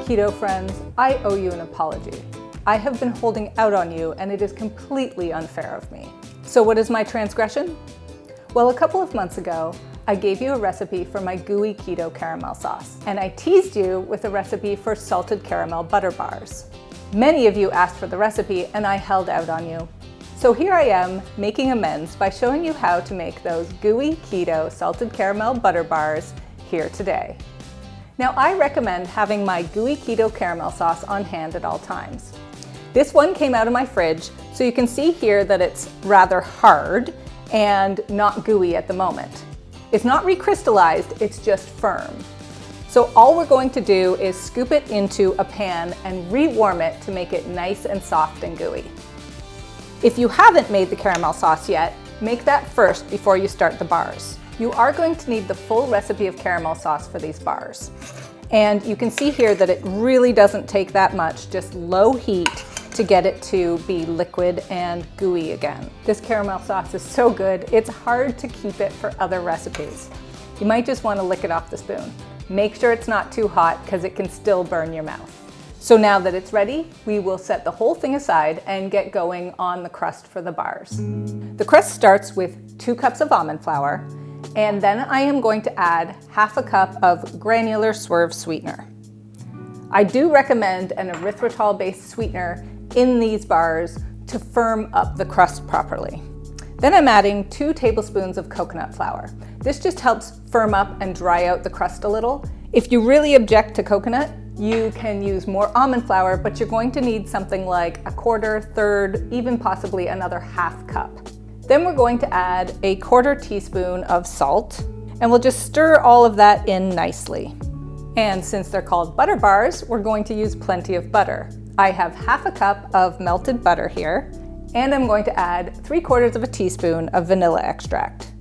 Keto friends, I owe you an apology. I have been holding out on you and it is completely unfair of me. So what is my transgression? Well, a couple of months ago, I gave you a recipe for my gooey keto caramel sauce, and I teased you with a recipe for salted caramel butter bars. Many of you asked for the recipe and I held out on you. So here I am making amends by showing you how to make those gooey keto salted caramel butter bars here today. Now I recommend having my gooey keto caramel sauce on hand at all times. This one came out of my fridge, so you can see here that it's rather hard and not gooey at the moment. It's not recrystallized, it's just firm. So all we're going to do is scoop it into a pan and rewarm it to make it nice and soft and gooey. If you haven't made the caramel sauce yet, make that first before you start the bars. You are going to need the full recipe of caramel sauce for these bars. And you can see here that it really doesn't take that much, just low heat to get it to be liquid and gooey again. This caramel sauce is so good, it's hard to keep it for other recipes. You might just want to lick it off the spoon. Make sure it's not too hot because it can still burn your mouth. So now that it's ready, we will set the whole thing aside and get going on the crust for the bars. The crust starts with 2 cups of almond flour, and then I am going to add half a cup of granular swerve sweetener. I do recommend an erythritol-based sweetener in these bars to firm up the crust properly. Then I'm adding 2 tablespoons of coconut flour. This just helps firm up and dry out the crust a little. If you really object to coconut, you can use more almond flour, but you're going to need something like 1/4, 1/3, even possibly another half cup. Then we're going to add 1/4 teaspoon of salt, and we'll just stir all of that in nicely. And since they're called butter bars, we're going to use plenty of butter. I have half a cup of melted butter here, and I'm going to add 3/4 of a teaspoon of vanilla extract.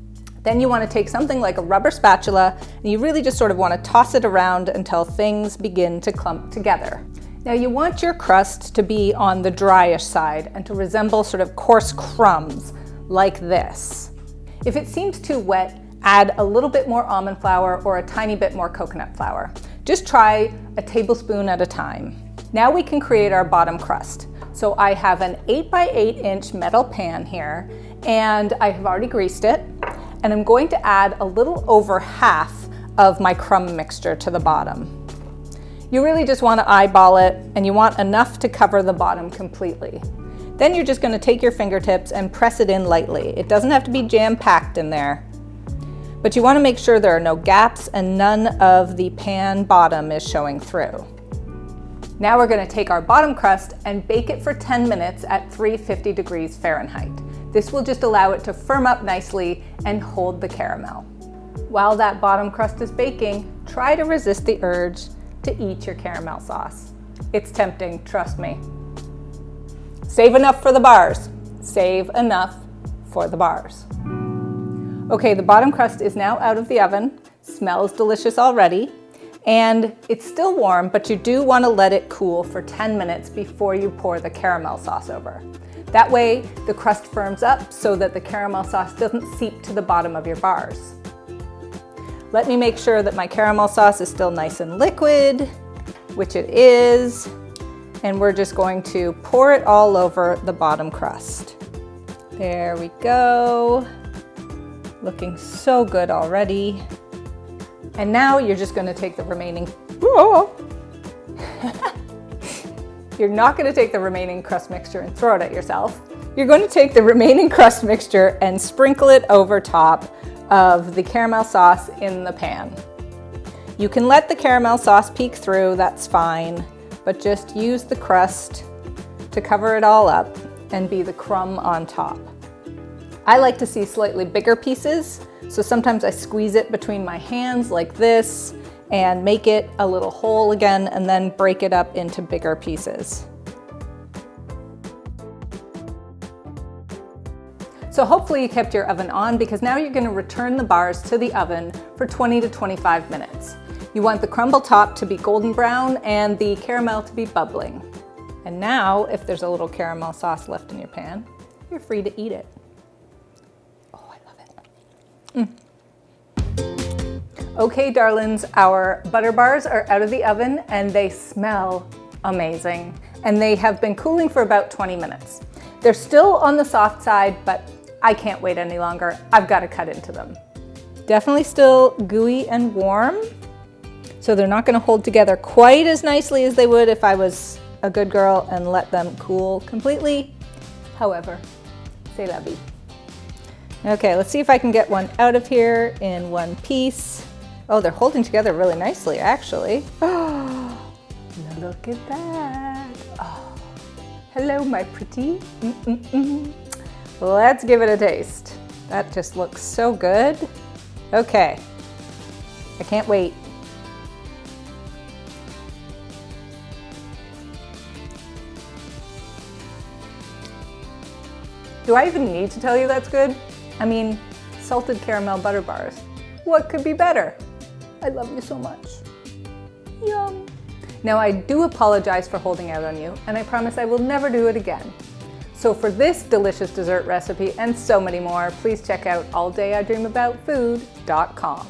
Then you want to take something like a rubber spatula, and you really just sort of want to toss it around until things begin to clump together. Now you want your crust to be on the dryish side and to resemble sort of coarse crumbs like this. If it seems too wet, add a little bit more almond flour or a tiny bit more coconut flour. Just try a tablespoon at a time. Now we can create our bottom crust. So I have an 8 by 8 inch metal pan here, and I have already greased it, and I'm going to add a little over half of my crumb mixture to the bottom. You really just want to eyeball it, and you want enough to cover the bottom completely. Then you're just going to take your fingertips and press it in lightly. It doesn't have to be jam-packed in there, but you want to make sure there are no gaps and none of the pan bottom is showing through. Now we're going to take our bottom crust and bake it for 10 minutes at 350 degrees Fahrenheit. This will just allow it to firm up nicely and hold the caramel. While that bottom crust is baking, try to resist the urge to eat your caramel sauce. It's tempting, trust me. Save enough for the bars. Save enough for the bars. Okay, the bottom crust is now out of the oven. Smells delicious already. And it's still warm, but you do want to let it cool for 10 minutes before you pour the caramel sauce over. That way, the crust firms up so that the caramel sauce doesn't seep to the bottom of your bars. Let me make sure that my caramel sauce is still nice and liquid, which it is. And we're just going to pour it all over the bottom crust. There we go. Looking so good already. And now you're just going to take the remaining, you're not going to take the remaining crust mixture and throw it at yourself. You're going to take the remaining crust mixture and sprinkle it over top of the caramel sauce in the pan. You can let the caramel sauce peek through, that's fine, but just use the crust to cover it all up and be the crumb on top. I like to see slightly bigger pieces, so sometimes I squeeze it between my hands like this and make it a little hole again and then break it up into bigger pieces. So hopefully you kept your oven on, because now you're going to return the bars to the oven for 20 to 25 minutes. You want the crumble top to be golden brown and the caramel to be bubbling. And now, if there's a little caramel sauce left in your pan, you're free to eat it. Oh, I love it. Okay, darlings, our butter bars are out of the oven and they smell amazing. And they have been cooling for about 20 minutes. They're still on the soft side, but I can't wait any longer. I've got to cut into them. Definitely still gooey and warm. So they're not going to hold together quite as nicely as they would if I was a good girl and let them cool completely. However, c'est la vie. Okay, let's see if I can get one out of here in one piece. Oh, they're holding together really nicely, actually. Oh, look at that. Oh, hello, my pretty. Let's give it a taste. That just looks so good. Okay, I can't wait. Do I even need to tell you that's good? I mean, salted caramel butter bars. What could be better? I love you so much. Yum. Now I do apologize for holding out on you, and I promise I will never do it again. So for this delicious dessert recipe and so many more, please check out alldayidreamaboutfood.com.